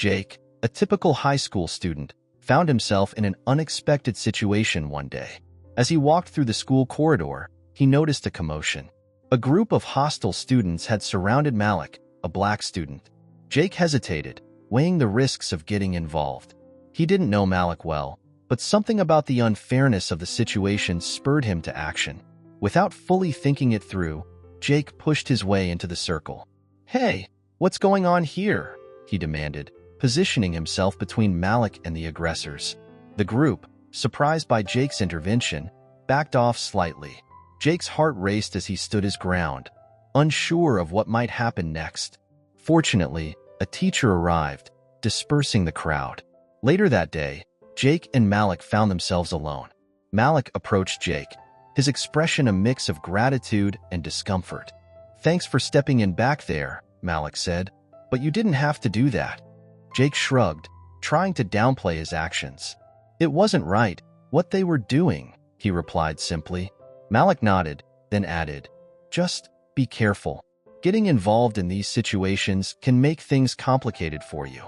Jake, a typical high school student, found himself in an unexpected situation one day. As he walked through the school corridor, he noticed a commotion. A group of hostile students had surrounded Malik, a black student. Jake hesitated, weighing the risks of getting involved. He didn't know Malik well, but something about the unfairness of the situation spurred him to action. Without fully thinking it through, Jake pushed his way into the circle. "Hey, what's going on here?" he demanded, positioning himself between Malik and the aggressors. The group, surprised by Jake's intervention, backed off slightly. Jake's heart raced as he stood his ground, unsure of what might happen next. Fortunately, a teacher arrived, dispersing the crowd. Later that day, Jake and Malik found themselves alone. Malik approached Jake, his expression a mix of gratitude and discomfort. "Thanks for stepping in back there," Malik said, "but you didn't have to do that." Jake shrugged, trying to downplay his actions. "It wasn't right, what they were doing," he replied simply. Malik nodded, then added, "Just be careful. Getting involved in these situations can make things complicated for you."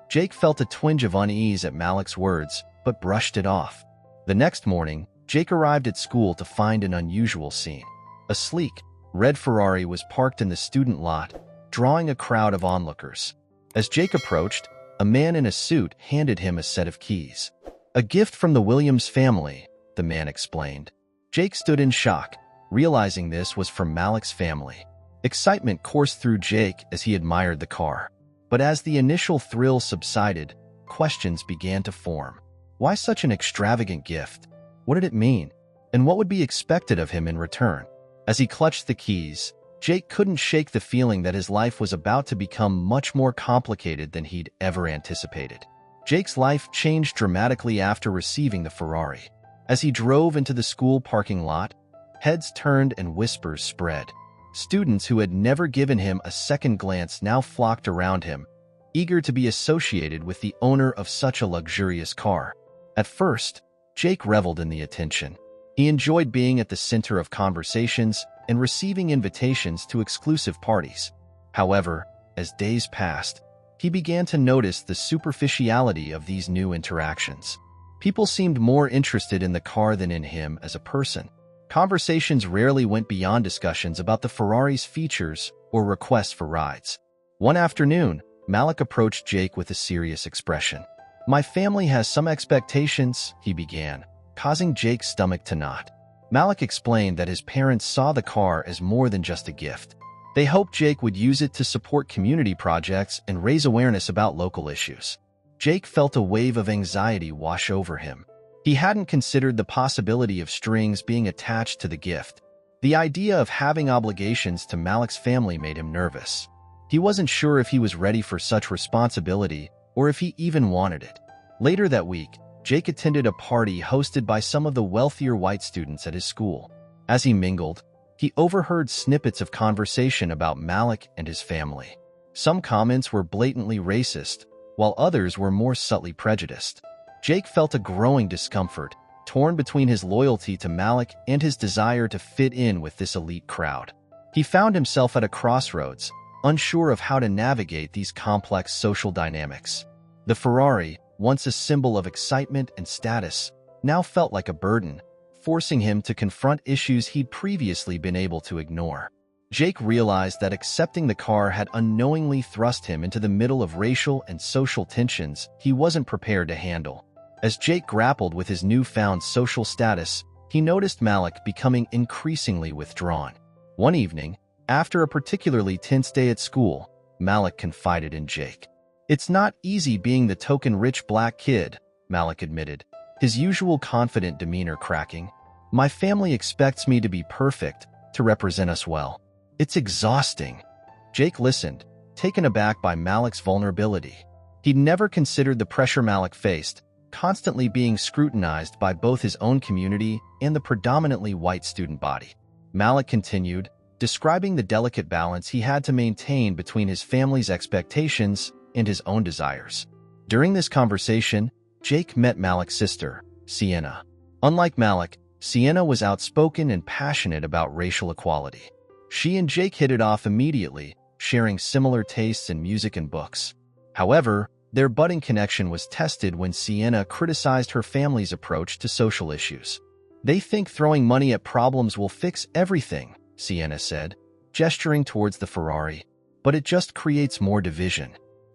Jake felt a twinge of unease at Malik's words, but brushed it off. The next morning, Jake arrived at school to find an unusual scene. A sleek, red Ferrari was parked in the student lot, drawing a crowd of onlookers. As Jake approached, a man in a suit handed him a set of keys. "A gift from the Williams family," the man explained. Jake stood in shock, realizing this was from Malik's family. Excitement coursed through Jake as he admired the car. But as the initial thrill subsided, questions began to form. Why such an extravagant gift? What did it mean? And what would be expected of him in return? As he clutched the keys, Jake couldn't shake the feeling that his life was about to become much more complicated than he'd ever anticipated. Jake's life changed dramatically after receiving the Ferrari. As he drove into the school parking lot, heads turned and whispers spread. Students who had never given him a second glance now flocked around him, eager to be associated with the owner of such a luxurious car. At first, Jake reveled in the attention. He enjoyed being at the center of conversations and receiving invitations to exclusive parties. However, as days passed, he began to notice the superficiality of these new interactions. People seemed more interested in the car than in him as a person. Conversations rarely went beyond discussions about the Ferrari's features or requests for rides. One afternoon, Malik approached Jake with a serious expression. "My family has some expectations," he began, causing Jake's stomach to knot. Malik explained that his parents saw the car as more than just a gift. They hoped Jake would use it to support community projects and raise awareness about local issues. Jake felt a wave of anxiety wash over him. He hadn't considered the possibility of strings being attached to the gift. The idea of having obligations to Malik's family made him nervous. He wasn't sure if he was ready for such responsibility or if he even wanted it. Later that week, Jake attended a party hosted by some of the wealthier white students at his school. As he mingled, he overheard snippets of conversation about Malik and his family. Some comments were blatantly racist, while others were more subtly prejudiced. Jake felt a growing discomfort, torn between his loyalty to Malik and his desire to fit in with this elite crowd. He found himself at a crossroads, unsure of how to navigate these complex social dynamics. The Ferrari, once a symbol of excitement and status, now felt like a burden, forcing him to confront issues he'd previously been able to ignore. Jake realized that accepting the car had unknowingly thrust him into the middle of racial and social tensions he wasn't prepared to handle. As Jake grappled with his newfound social status, he noticed Malik becoming increasingly withdrawn. One evening, after a particularly tense day at school, Malik confided in Jake. "It's not easy being the token rich black kid," Malik admitted, his usual confident demeanor cracking. "My family expects me to be perfect, to represent us well. It's exhausting." Jake listened, taken aback by Malik's vulnerability. He'd never considered the pressure Malik faced, constantly being scrutinized by both his own community and the predominantly white student body. Malik continued, describing the delicate balance he had to maintain between his family's expectations and his own desires. During this conversation, Jake met Malik's sister, Sienna. Unlike Malik, Sienna was outspoken and passionate about racial equality. She and Jake hit it off immediately, sharing similar tastes in music and books. However, Their budding connection was tested when Sienna criticized her family's approach to social issues. "They think throwing money at problems will fix everything," Sienna said, gesturing towards the Ferrari. "But it just creates more division."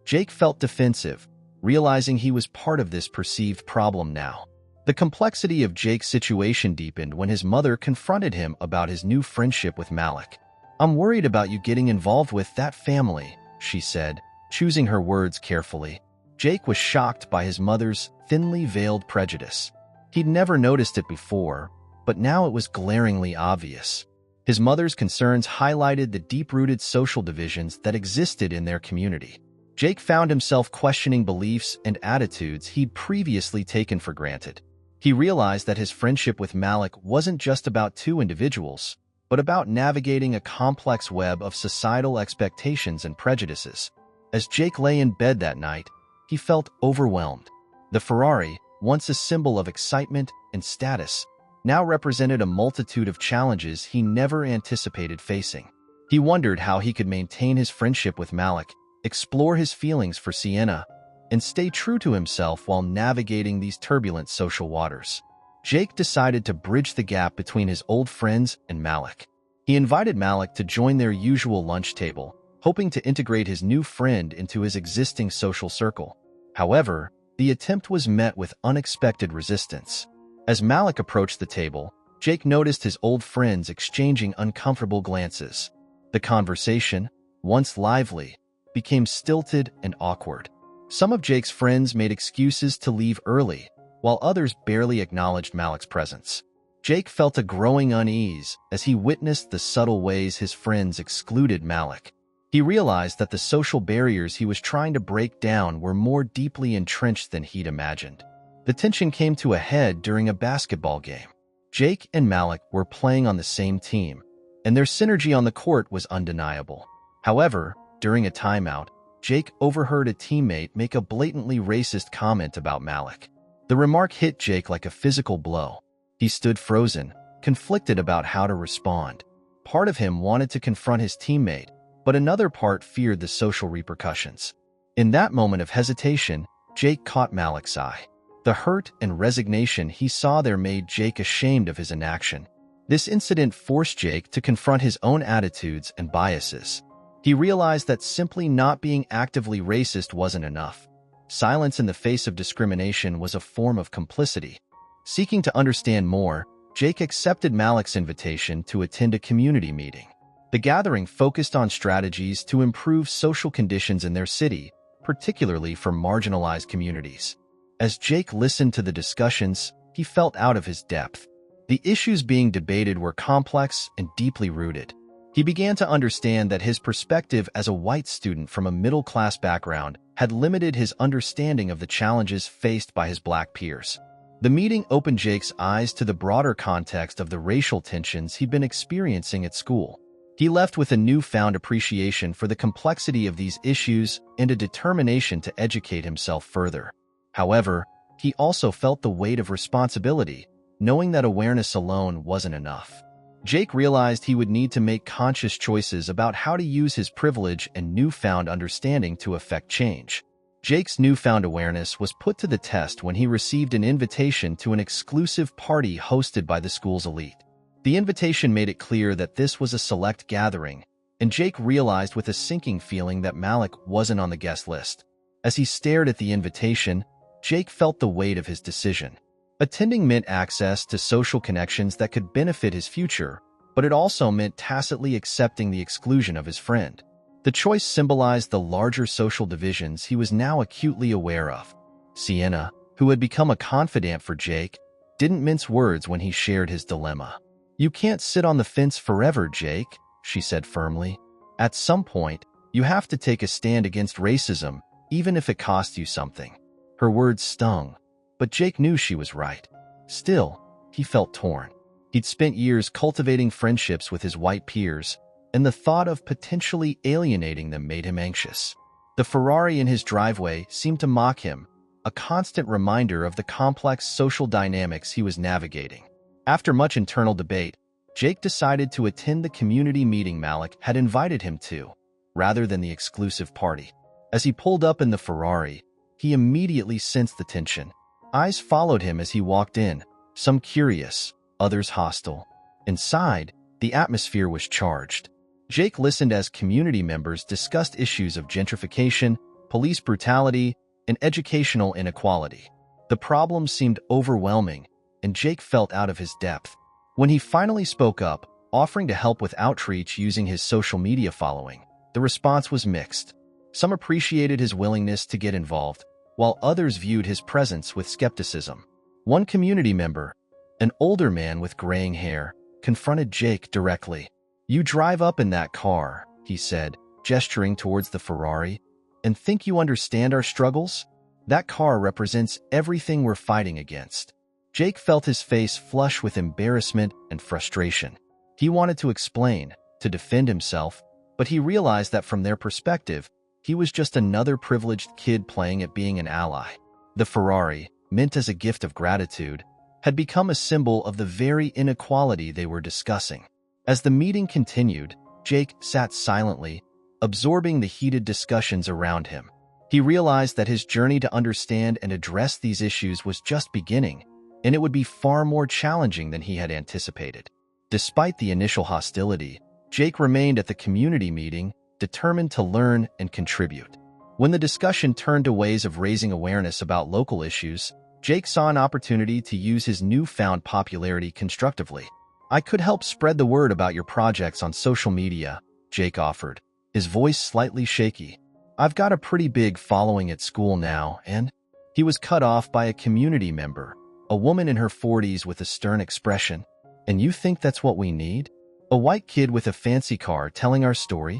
Jake felt defensive, realizing he was part of this perceived problem now. The complexity of Jake's situation deepened when his mother confronted him about his new friendship with Malik. "I'm worried about you getting involved with that family," she said, choosing her words carefully. Jake was shocked by his mother's thinly veiled prejudice. He'd never noticed it before, but now it was glaringly obvious. His mother's concerns highlighted the deep-rooted social divisions that existed in their community. Jake found himself questioning beliefs and attitudes he'd previously taken for granted. He realized that his friendship with Malik wasn't just about two individuals, but about navigating a complex web of societal expectations and prejudices. As Jake lay in bed that night, he felt overwhelmed. The Ferrari, once a symbol of excitement and status, now represented a multitude of challenges he never anticipated facing. He wondered how he could maintain his friendship with Malik, explore his feelings for Sienna, and stay true to himself while navigating these turbulent social waters. Jake decided to bridge the gap between his old friends and Malik. He invited Malik to join their usual lunch table, hoping to integrate his new friend into his existing social circle. However, the attempt was met with unexpected resistance. As Malik approached the table, Jake noticed his old friends exchanging uncomfortable glances. The conversation, once lively, became stilted and awkward. Some of Jake's friends made excuses to leave early, while others barely acknowledged Malik's presence. Jake felt a growing unease as he witnessed the subtle ways his friends excluded Malik. He realized that the social barriers he was trying to break down were more deeply entrenched than he'd imagined. The tension came to a head during a basketball game. Jake and Malik were playing on the same team, and their synergy on the court was undeniable. However, during a timeout, Jake overheard a teammate make a blatantly racist comment about Malik. The remark hit Jake like a physical blow. He stood frozen, conflicted about how to respond. Part of him wanted to confront his teammate, but another part feared the social repercussions. In that moment of hesitation, Jake caught Malik's eye. The hurt and resignation he saw there made Jake ashamed of his inaction. This incident forced Jake to confront his own attitudes and biases. He realized that simply not being actively racist wasn't enough. Silence in the face of discrimination was a form of complicity. Seeking to understand more, Jake accepted Malik's invitation to attend a community meeting. The gathering focused on strategies to improve social conditions in their city, particularly for marginalized communities. As Jake listened to the discussions, he felt out of his depth. The issues being debated were complex and deeply rooted. He began to understand that his perspective as a white student from a middle-class background had limited his understanding of the challenges faced by his black peers. The meeting opened Jake's eyes to the broader context of the racial tensions he'd been experiencing at school. He left with a newfound appreciation for the complexity of these issues and a determination to educate himself further. However, he also felt the weight of responsibility, knowing that awareness alone wasn't enough. Jake realized he would need to make conscious choices about how to use his privilege and newfound understanding to affect change. Jake's newfound awareness was put to the test when he received an invitation to an exclusive party hosted by the school's elite. The invitation made it clear that this was a select gathering, and Jake realized with a sinking feeling that Malik wasn't on the guest list. As he stared at the invitation, Jake felt the weight of his decision. Attending meant access to social connections that could benefit his future, but it also meant tacitly accepting the exclusion of his friend. The choice symbolized the larger social divisions he was now acutely aware of. Sienna, who had become a confidant for Jake, didn't mince words when he shared his dilemma. "You can't sit on the fence forever, Jake," she said firmly. "At some point, you have to take a stand against racism, even if it costs you something." Her words stung, but Jake knew she was right. Still, he felt torn. He'd spent years cultivating friendships with his white peers, and the thought of potentially alienating them made him anxious. The Ferrari in his driveway seemed to mock him, a constant reminder of the complex social dynamics he was navigating. After much internal debate, Jake decided to attend the community meeting Malik had invited him to, rather than the exclusive party. As he pulled up in the Ferrari, He immediately sensed the tension. Eyes followed him as he walked in, some curious, others hostile. Inside, the atmosphere was charged. Jake listened as community members discussed issues of gentrification, police brutality, and educational inequality. The problems seemed overwhelming, and Jake felt out of his depth. When he finally spoke up, offering to help with outreach using his social media following, the response was mixed. Some appreciated his willingness to get involved, while others viewed his presence with skepticism. One community member, an older man with graying hair, confronted Jake directly. "You drive up in that car," he said, gesturing towards the Ferrari, "and think you understand our struggles? That car represents everything we're fighting against." Jake felt his face flush with embarrassment and frustration. He wanted to explain, to defend himself, but he realized that from their perspective, he was just another privileged kid playing at being an ally. The Ferrari, meant as a gift of gratitude, had become a symbol of the very inequality they were discussing. As the meeting continued, Jake sat silently, absorbing the heated discussions around him. He realized that his journey to understand and address these issues was just beginning, and it would be far more challenging than he had anticipated. Despite the initial hostility, Jake remained at the community meeting, determined to learn and contribute. When the discussion turned to ways of raising awareness about local issues, Jake saw an opportunity to use his newfound popularity constructively. "I could help spread the word about your projects on social media," Jake offered, his voice slightly shaky. "I've got a pretty big following at school now, and—" He was cut off by a community member, a woman in her 40s with a stern expression. "And you think that's what we need? A white kid with a fancy car telling our story?"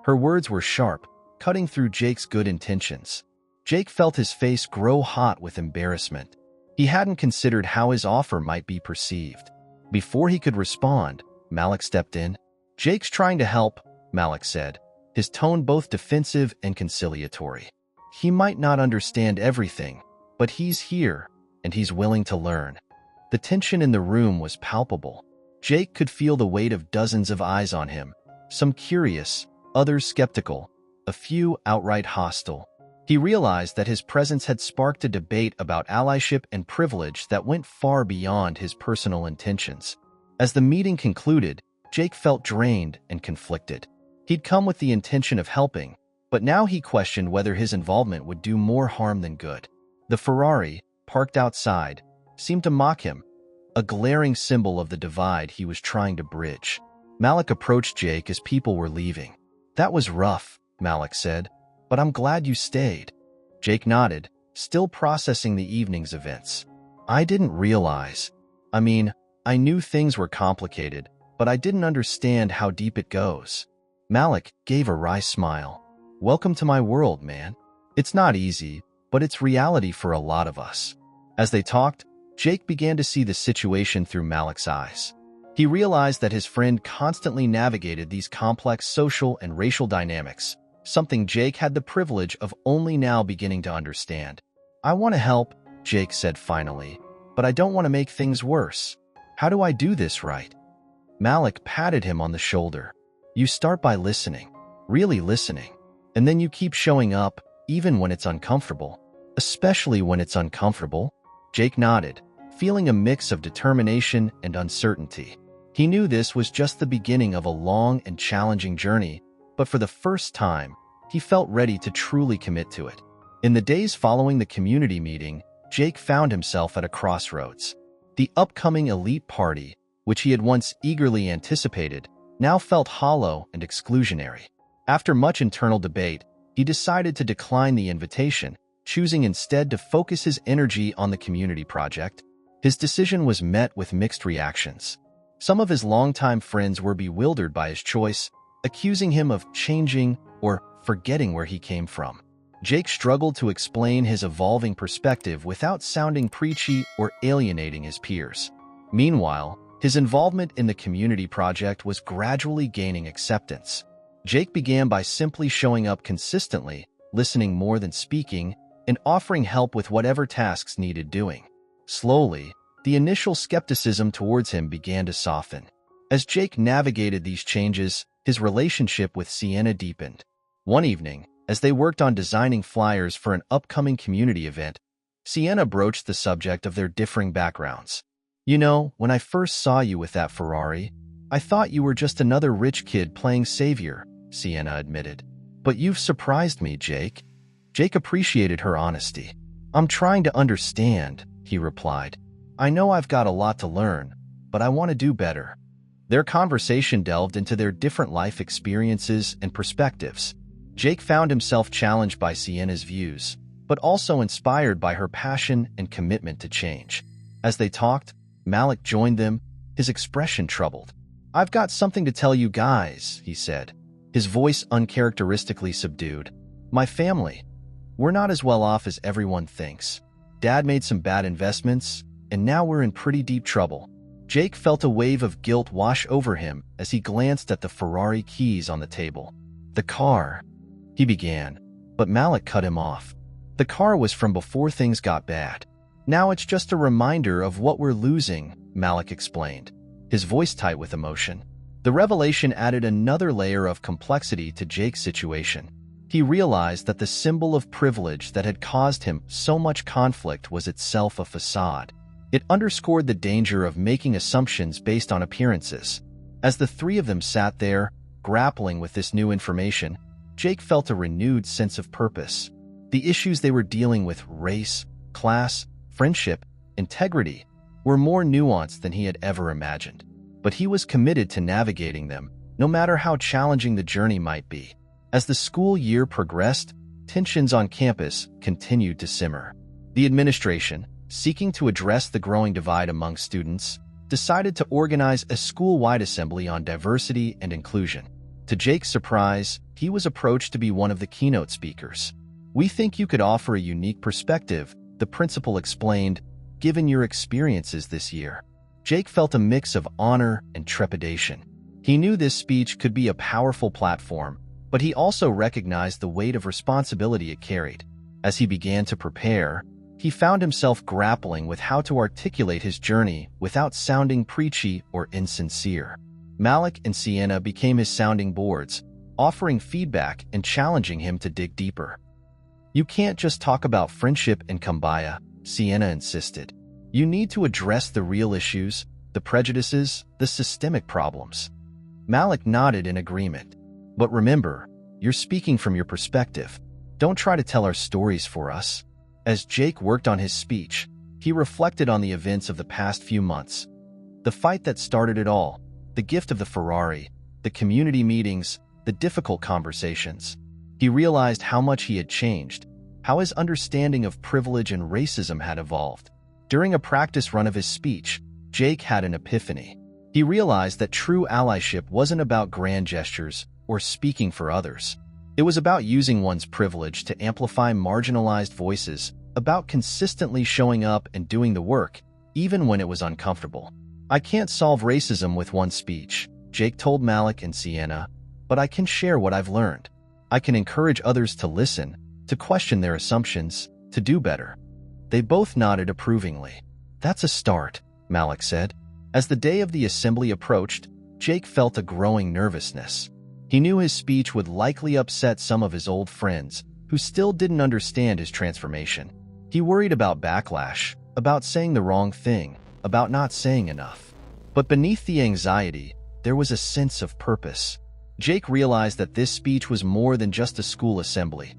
Her words were sharp, cutting through Jake's good intentions. Jake felt his face grow hot with embarrassment. He hadn't considered how his offer might be perceived. Before he could respond, Malik stepped in. "Jake's trying to help," Malik said, his tone both defensive and conciliatory. "He might not understand everything, but he's here, and he's willing to learn." The tension in the room was palpable. Jake could feel the weight of dozens of eyes on him, some curious, others skeptical, a few outright hostile. He realized that his presence had sparked a debate about allyship and privilege that went far beyond his personal intentions. As the meeting concluded, Jake felt drained and conflicted. He'd come with the intention of helping, but now he questioned whether his involvement would do more harm than good. The Ferrari, parked outside, seemed to mock him, a glaring symbol of the divide he was trying to bridge. Malik approached Jake as people were leaving. "That was rough," Malik said, "but I'm glad you stayed." Jake nodded, still processing the evening's events. "I didn't realize. I knew things were complicated, but I didn't understand how deep it goes." Malik gave a wry smile. "Welcome to my world, man. It's not easy, but it's reality for a lot of us." As they talked, Jake began to see the situation through Malik's eyes. He realized that his friend constantly navigated these complex social and racial dynamics, something Jake had the privilege of only now beginning to understand. "I want to help," Jake said finally, "but I don't want to make things worse. How do I do this right?" Malik patted him on the shoulder. "You start by listening, really listening, and then you keep showing up, even when it's uncomfortable." "Especially when it's uncomfortable?" Jake nodded, feeling a mix of determination and uncertainty. He knew this was just the beginning of a long and challenging journey, but for the first time, he felt ready to truly commit to it. In the days following the community meeting, Jake found himself at a crossroads. The upcoming elite party, which he had once eagerly anticipated, now felt hollow and exclusionary. After much internal debate, he decided to decline the invitation, choosing instead to focus his energy on the community project. His decision was met with mixed reactions. Some of his longtime friends were bewildered by his choice, accusing him of changing or forgetting where he came from. Jake struggled to explain his evolving perspective without sounding preachy or alienating his peers. Meanwhile, his involvement in the community project was gradually gaining acceptance. Jake began by simply showing up consistently, listening more than speaking, and offering help with whatever tasks needed doing. Slowly, the initial skepticism towards him began to soften. As Jake navigated these changes, his relationship with Sienna deepened. One evening, As they worked on designing flyers for an upcoming community event, Sienna broached the subject of their differing backgrounds. "You know, when I first saw you with that Ferrari, I thought you were just another rich kid playing savior," Sienna admitted. "But you've surprised me, Jake." Jake appreciated her honesty. "I'm trying to understand," he replied. "I know I've got a lot to learn, but I want to do better." Their conversation delved into their different life experiences and perspectives. Jake found himself challenged by Sienna's views, but also inspired by her passion and commitment to change. As they talked, Malik joined them, his expression troubled. "I've got something to tell you guys," he said, his voice uncharacteristically subdued. "My family, we're not as well off as everyone thinks. Dad made some bad investments, and now we're in pretty deep trouble." Jake felt a wave of guilt wash over him as he glanced at the Ferrari keys on the table. "The car," he began, but Malik cut him off. "The car was from before things got bad. Now it's just a reminder of what we're losing," Malik explained, his voice tight with emotion. The revelation added another layer of complexity to Jake's situation. He realized that the symbol of privilege that had caused him so much conflict was itself a facade. It underscored the danger of making assumptions based on appearances. As the three of them sat there, grappling with this new information, Jake felt a renewed sense of purpose. The issues they were dealing with, race, class, friendship, integrity, were more nuanced than he had ever imagined. But he was committed to navigating them, no matter how challenging the journey might be. As the school year progressed, tensions on campus continued to simmer. The administration, seeking to address the growing divide among students, decided to organize a school-wide assembly on diversity and inclusion. To Jake's surprise, he was approached to be one of the keynote speakers. "We think you could offer a unique perspective," the principal explained, "given your experiences this year." Jake felt a mix of honor and trepidation. He knew this speech could be a powerful platform, but he also recognized the weight of responsibility it carried. As he began to prepare, he found himself grappling with how to articulate his journey without sounding preachy or insincere. Malik and Sienna became his sounding boards, offering feedback and challenging him to dig deeper. "You can't just talk about friendship and kumbaya," Sienna insisted. "You need to address the real issues, the prejudices, the systemic problems." Malik nodded in agreement. "But remember, you're speaking from your perspective. Don't try to tell our stories for us." As Jake worked on his speech, he reflected on the events of the past few months. The fight that started it all, the gift of the Ferrari, the community meetings, the difficult conversations. He realized how much he had changed, how his understanding of privilege and racism had evolved. During a practice run of his speech, Jake had an epiphany. He realized that true allyship wasn't about grand gestures or speaking for others. It was about using one's privilege to amplify marginalized voices, about consistently showing up and doing the work, even when it was uncomfortable. "I can't solve racism with one speech," Jake told Malik and Sienna, "but I can share what I've learned. I can encourage others to listen, to question their assumptions, to do better." They both nodded approvingly. "That's a start," Malik said. As the day of the assembly approached, Jake felt a growing nervousness. He knew his speech would likely upset some of his old friends, who still didn't understand his transformation. He worried about backlash, about saying the wrong thing, about not saying enough. But beneath the anxiety, there was a sense of purpose. Jake realized that this speech was more than just a school assembly.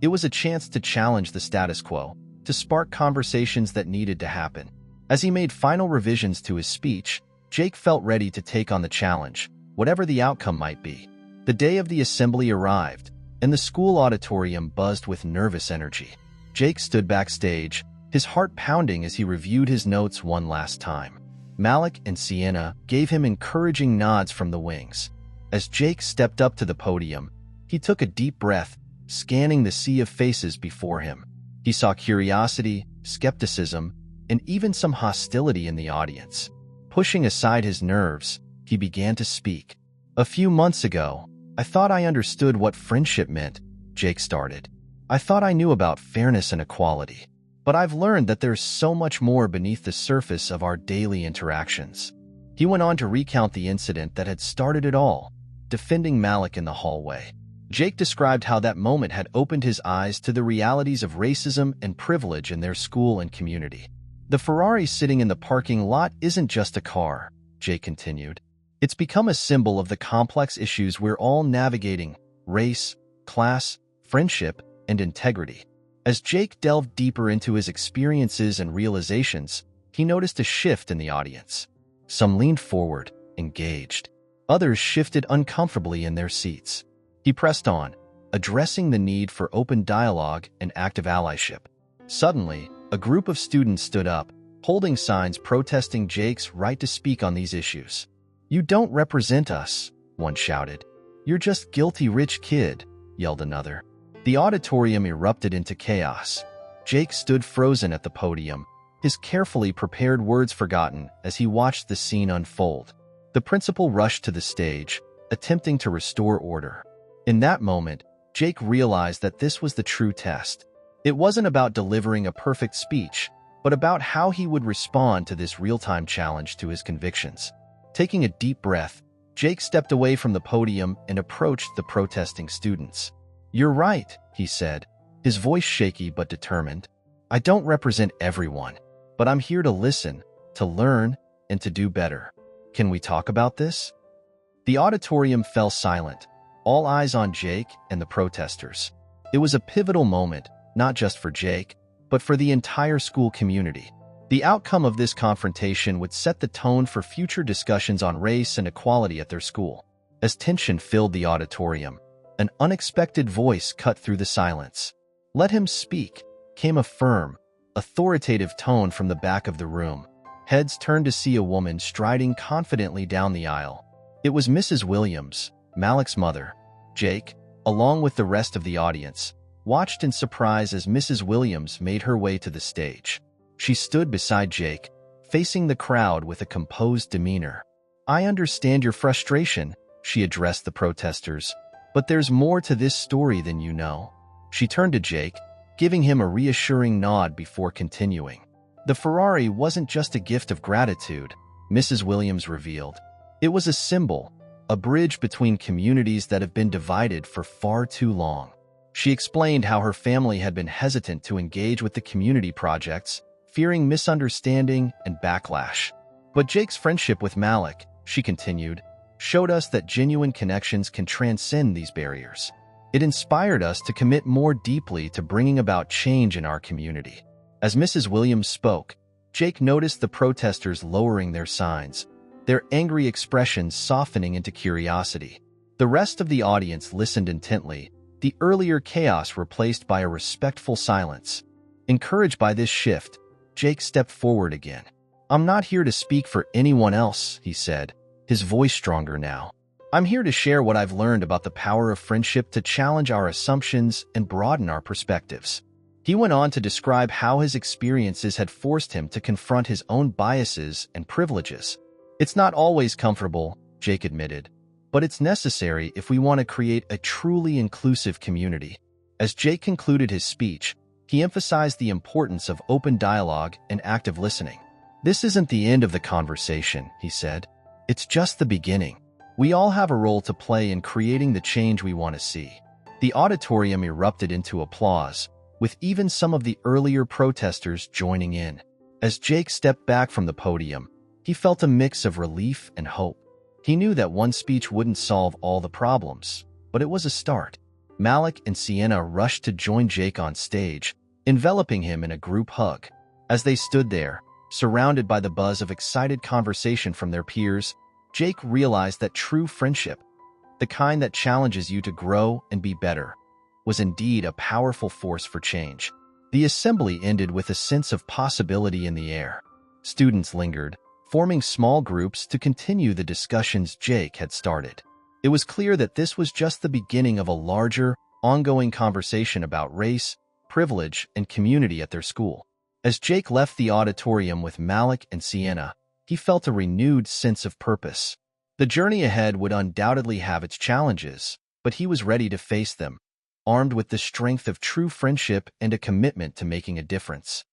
It was a chance to challenge the status quo, to spark conversations that needed to happen. As he made final revisions to his speech, Jake felt ready to take on the challenge, whatever the outcome might be. The day of the assembly arrived, and the school auditorium buzzed with nervous energy. Jake stood backstage, his heart pounding as he reviewed his notes one last time. Malik and Sienna gave him encouraging nods from the wings. As Jake stepped up to the podium, he took a deep breath, scanning the sea of faces before him. He saw curiosity, skepticism, and even some hostility in the audience. Pushing aside his nerves, he began to speak. "A few months ago, I thought I understood what friendship meant," Jake started. "I thought I knew about fairness and equality. But I've learned that there's so much more beneath the surface of our daily interactions." He went on to recount the incident that had started it all, defending Malik in the hallway. Jake described how that moment had opened his eyes to the realities of racism and privilege in their school and community. The Ferrari sitting in the parking lot isn't just a car, Jake continued. It's become a symbol of the complex issues we're all navigating: race, class, friendship, and integrity. As Jake delved deeper into his experiences and realizations, he noticed a shift in the audience. Some leaned forward, engaged. Others shifted uncomfortably in their seats. He pressed on, addressing the need for open dialogue and active allyship. Suddenly, a group of students stood up, holding signs protesting Jake's right to speak on these issues. "You don't represent us," one shouted. "You're just guilty rich kid," yelled another. The auditorium erupted into chaos. Jake stood frozen at the podium, his carefully prepared words forgotten as he watched the scene unfold. The principal rushed to the stage, attempting to restore order. In that moment, Jake realized that this was the true test. It wasn't about delivering a perfect speech, but about how he would respond to this real-time challenge to his convictions. Taking a deep breath, Jake stepped away from the podium and approached the protesting students. "You're right," he said, his voice shaky but determined. "I don't represent everyone, but I'm here to listen, to learn, and to do better. Can we talk about this?" The auditorium fell silent, all eyes on Jake and the protesters. It was a pivotal moment, not just for Jake, but for the entire school community. The outcome of this confrontation would set the tone for future discussions on race and equality at their school. As tension filled the auditorium, an unexpected voice cut through the silence. "Let him speak," came a firm, authoritative tone from the back of the room. Heads turned to see a woman striding confidently down the aisle. It was Mrs. Williams, Malik's mother. Jake, along with the rest of the audience, watched in surprise as Mrs. Williams made her way to the stage. She stood beside Jake, facing the crowd with a composed demeanor. "I understand your frustration," she addressed the protesters, "but there's more to this story than you know." She turned to Jake, giving him a reassuring nod before continuing. "The Ferrari wasn't just a gift of gratitude," Mrs. Williams revealed. "It was a symbol, a bridge between communities that have been divided for far too long." She explained how her family had been hesitant to engage with the community projects, fearing misunderstanding and backlash. "But Jake's friendship with Malik," she continued, "showed us that genuine connections can transcend these barriers. It inspired us to commit more deeply to bringing about change in our community." As Mrs. Williams spoke, Jake noticed the protesters lowering their signs, their angry expressions softening into curiosity. The rest of the audience listened intently, the earlier chaos replaced by a respectful silence. Encouraged by this shift, Jake stepped forward again. "I'm not here to speak for anyone else," he said, his voice stronger now. "I'm here to share what I've learned about the power of friendship to challenge our assumptions and broaden our perspectives." He went on to describe how his experiences had forced him to confront his own biases and privileges. "It's not always comfortable," Jake admitted, "but it's necessary if we want to create a truly inclusive community." As Jake concluded his speech, he emphasized the importance of open dialogue and active listening. "This isn't the end of the conversation," he said. "It's just the beginning. We all have a role to play in creating the change we want to see." The auditorium erupted into applause, with even some of the earlier protesters joining in. As Jake stepped back from the podium, he felt a mix of relief and hope. He knew that one speech wouldn't solve all the problems, but it was a start. Malik and Sienna rushed to join Jake on stage, enveloping him in a group hug. As they stood there, surrounded by the buzz of excited conversation from their peers, Jake realized that true friendship, the kind that challenges you to grow and be better, was indeed a powerful force for change. The assembly ended with a sense of possibility in the air. Students lingered, forming small groups to continue the discussions Jake had started. It was clear that this was just the beginning of a larger, ongoing conversation about race, privilege, and community at their school. As Jake left the auditorium with Malik and Sienna, he felt a renewed sense of purpose. The journey ahead would undoubtedly have its challenges, but he was ready to face them, armed with the strength of true friendship and a commitment to making a difference.